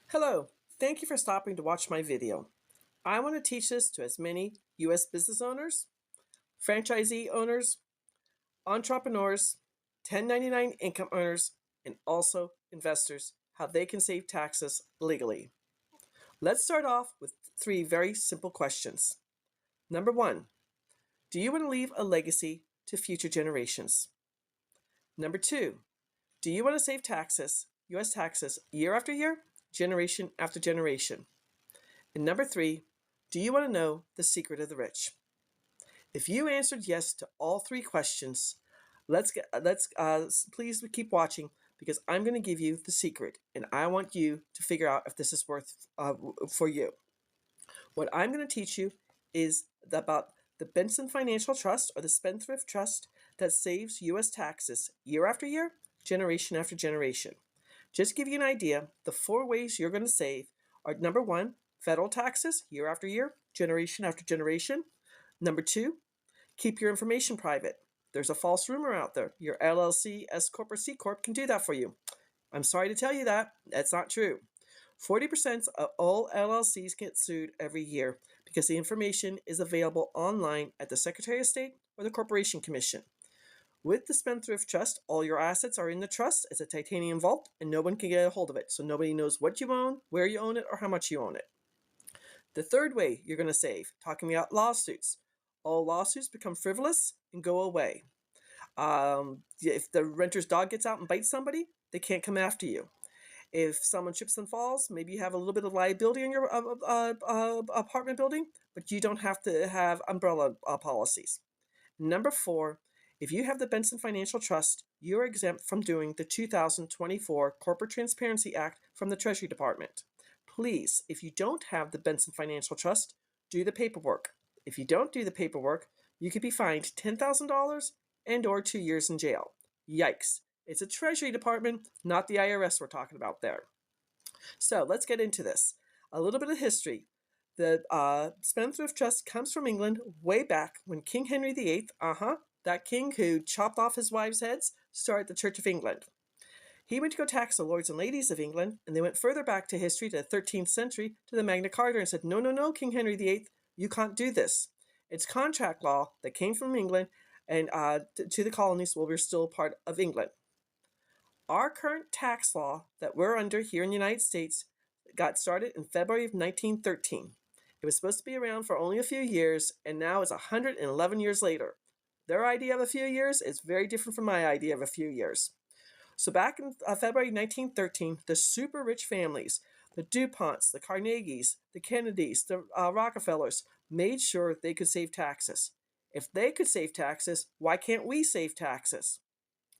Hello, thank you for stopping to watch my video. I want to teach this to as many U.S. business owners, franchisee owners, entrepreneurs, 1099 income earners, and also investors how they can save taxes legally. Let's start off with three very simple questions. Number one, do you want to leave a legacy to future generations? Number two, do you want to save taxes, U.S. taxes, year after year, generation after generation? And number three, do you want to know the secret of the rich? If you answered yes to all three questions, please keep watching because I'm going to give you the secret, and I want you to figure out if this is worth for you. What I'm going to teach you is about the Benson Financial Trust or the Spendthrift Trust that saves U.S. taxes year after year, generation after generation. Just to give you an idea, the four ways you're going to save are number one, federal taxes year after year, generation after generation. Number two, keep your information private. There's a false rumor out there. Your LLC, S Corp, or C Corp can do that for you. I'm sorry to tell you that. That's not true. 40% of all LLCs get sued every year because the information is available online at the Secretary of State or the Corporation Commission. With the Spendthrift Trust, all your assets are in the trust. It's a titanium vault, and no one can get a hold of it. So nobody knows what you own, where you own it, or how much you own it. The third way you're going to save, talking about lawsuits. All lawsuits become frivolous and go away. If the renter's dog gets out and bites somebody, they can't come after you. If someone trips and falls, maybe you have a little bit of liability in your apartment building, but you don't have to have umbrella policies. Number four, if you have the Benson Financial Trust, you're exempt from doing the 2024 Corporate Transparency Act from the Treasury Department. Please, if you don't have the Benson Financial Trust, do the paperwork. If you don't do the paperwork, you could be fined $10,000 and or 2 years in jail. Yikes. It's a Treasury Department, not the IRS we're talking about there. So let's get into this. A little bit of history. The Spendthrift Trust comes from England way back when King Henry VIII, that king who chopped off his wives' heads, started the Church of England. He went to go tax the lords and ladies of England, and they went further back to history to the 13th century to the Magna Carta and said, no, no, no, King Henry VIII, you can't do this. It's contract law that came from England and to the colonies while we're still part of England. Our current tax law that we're under here in the United States got started in February of 1913. It was supposed to be around for only a few years, and now it's 111 years later. Their idea of a few years is very different from my idea of a few years. So back in February 1913, the super rich families, the DuPonts, the Carnegies, the Kennedys, the Rockefellers, made sure they could save taxes. If they could save taxes, why can't we save taxes?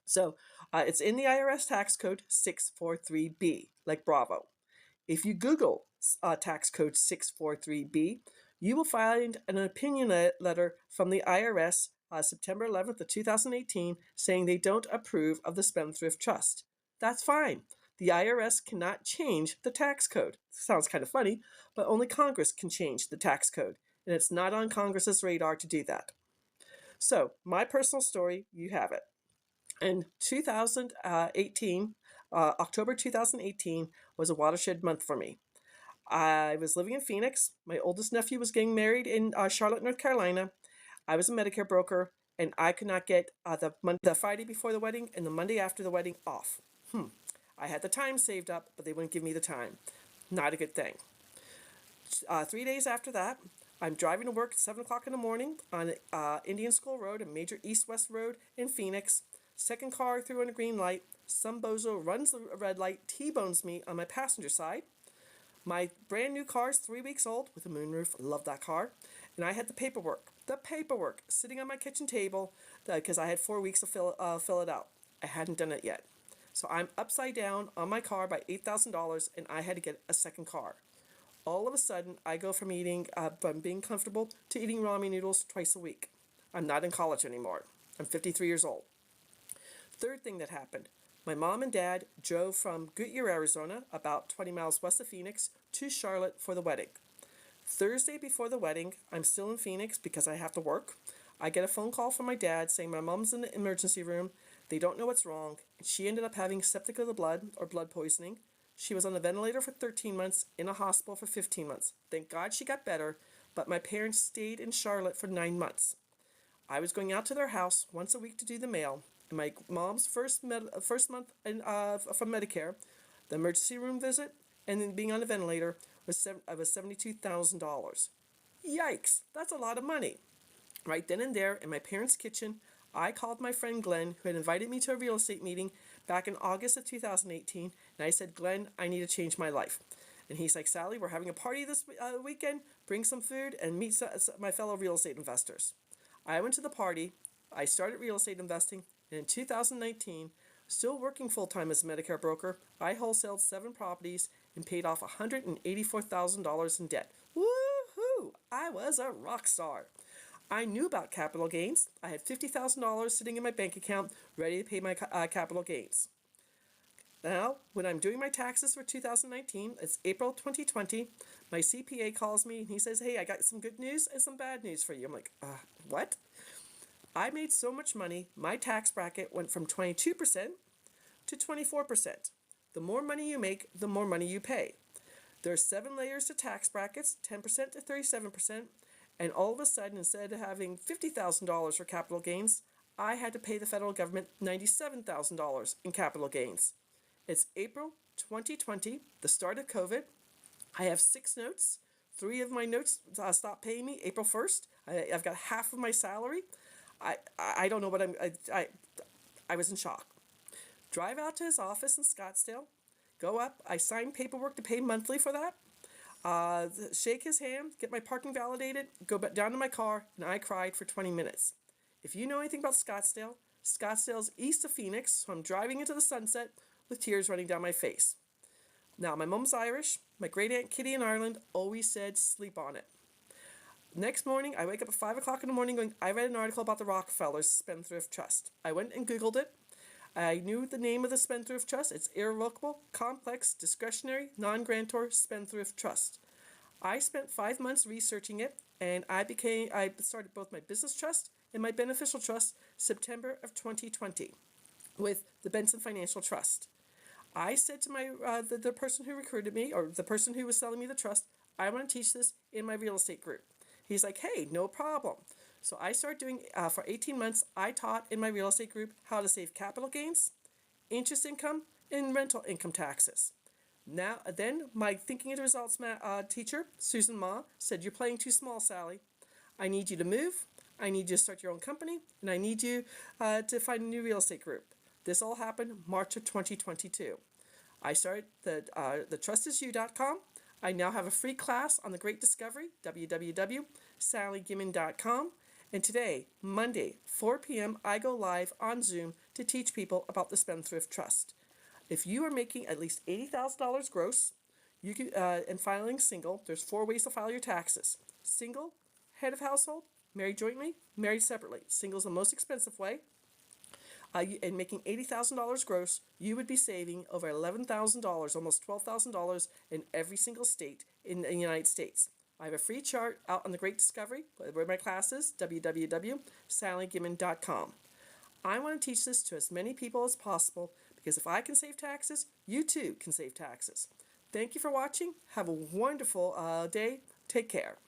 So it's in the IRS Tax Code 643B, like Bravo. If you Google Tax Code 643B, you will find an opinion letter from the IRS September 11th of 2018 saying they don't approve of the Spendthrift Trust. That's fine. The IRS cannot change the tax code. Sounds kind of funny, but only Congress can change the tax code, and it's not on Congress's radar to do that. So my personal story, you have it. In 2018, October 2018 was a watershed month for me. I was living in Phoenix. My oldest nephew was getting married in Charlotte, North Carolina. I was a Medicare broker, and I could not get the Friday before the wedding and the Monday after the wedding off. I had the time saved up, but they wouldn't give me the time. Not a good thing. 3 days after that, I'm driving to work at 7 o'clock in the morning on Indian School Road, a major east-west road in Phoenix. Second car through on a green light. Some bozo runs the red light, T-bones me on my passenger side. My brand new car is 3 weeks old with a moonroof. I love that car. And I had the paperwork sitting on my kitchen table because I had 4 weeks to fill it out. I hadn't done it yet. So I'm upside down on my car by $8,000 and I had to get a second car. All of a sudden, I go from being comfortable to eating ramen noodles twice a week. I'm not in college anymore. I'm 53 years old. Third thing that happened, my mom and dad drove from Goodyear, Arizona, about 20 miles west of Phoenix, to Charlotte for the wedding. Thursday before the wedding, I'm still in Phoenix because I have to work. I get a phone call from my dad saying my mom's in the emergency room. They don't know what's wrong. She ended up having septic of the blood or blood poisoning. She was on a ventilator for 13 months, in a hospital for 15 months. Thank God she got better, but my parents stayed in Charlotte for 9 months. I was going out to their house once a week to do the mail, and my mom's first month from Medicare, the emergency room visit, and then being on a ventilator was $72,000. Yikes, that's a lot of money. Right then and there, in my parents' kitchen, I called my friend Glenn, who had invited me to a real estate meeting back in August of 2018, and I said, Glenn, I need to change my life. And he's like, Sally, we're having a party this weekend. Bring some food and meet my fellow real estate investors. I went to the party. I started real estate investing, and in 2019, still working full-time as a Medicare broker, I wholesaled 7 properties and paid off $184,000 in debt. Woohoo! I was a rock star. I knew about capital gains. I had $50,000 sitting in my bank account ready to pay my capital gains. Now, when I'm doing my taxes for 2019, it's April 2020, my CPA calls me and he says, hey, I got some good news and some bad news for you. I'm like, what? I made so much money, my tax bracket went from 22% to 24%. The more money you make, the more money you pay. There are 7 layers to tax brackets, 10% to 37%, and all of a sudden, instead of having $50,000 for capital gains, I had to pay the federal government $97,000 in capital gains. It's April 2020, the start of COVID. I have 6 notes. 3 of my notes stopped paying me April 1st. I've got half of my salary. I don't know what I was in shock. Drive out to his office in Scottsdale. Go up. I sign paperwork to pay monthly for that. Shake his hand, get my parking validated, go back down to my car, and I cried for 20 minutes. If you know anything about Scottsdale, Scottsdale's east of Phoenix, so I'm driving into the sunset with tears running down my face. Now, my mom's Irish. My great aunt Kitty in Ireland always said, sleep on it. Next morning, I wake up at 5 o'clock in the morning going, I read an article about the Rockefellers Spendthrift Trust. I went and Googled it. I knew the name of the Spendthrift Trust. It's Irrevocable, Complex, Discretionary, Non-Grantor Spendthrift Trust. I spent 5 months researching it, and I started both my business trust and my beneficial trust September of 2020 with the Benson Financial Trust. I said to the person who recruited me, or the person who was selling me the trust, I want to teach this in my real estate group. He's like, hey, no problem. So I started doing, for 18 months, I taught in my real estate group how to save capital gains, interest income, and rental income taxes. Now, then my Thinking of the Results teacher, Susan Ma, said, you're playing too small, Sally. I need you to move. I need you to start your own company, and I need you to find a new real estate group. This all happened March of 2022. I started the trustisyou.com. I now have a free class on the Great Discovery, www.sallygimmon.com. And today, Monday, 4 p.m., I go live on Zoom to teach people about the Spendthrift Trust. If you are making at least $80,000 gross, you can, and filing single, there's 4 ways to file your taxes. Single, head of household, married jointly, married separately. Single is the most expensive way. And making $80,000 gross, you would be saving over $11,000, almost $12,000 in every single state in the United States. I have a free chart out on the Great Discovery, where my class is, www.sallygimmon.com. I want to teach this to as many people as possible, because if I can save taxes, you too can save taxes. Thank you for watching. Have a wonderful day. Take care.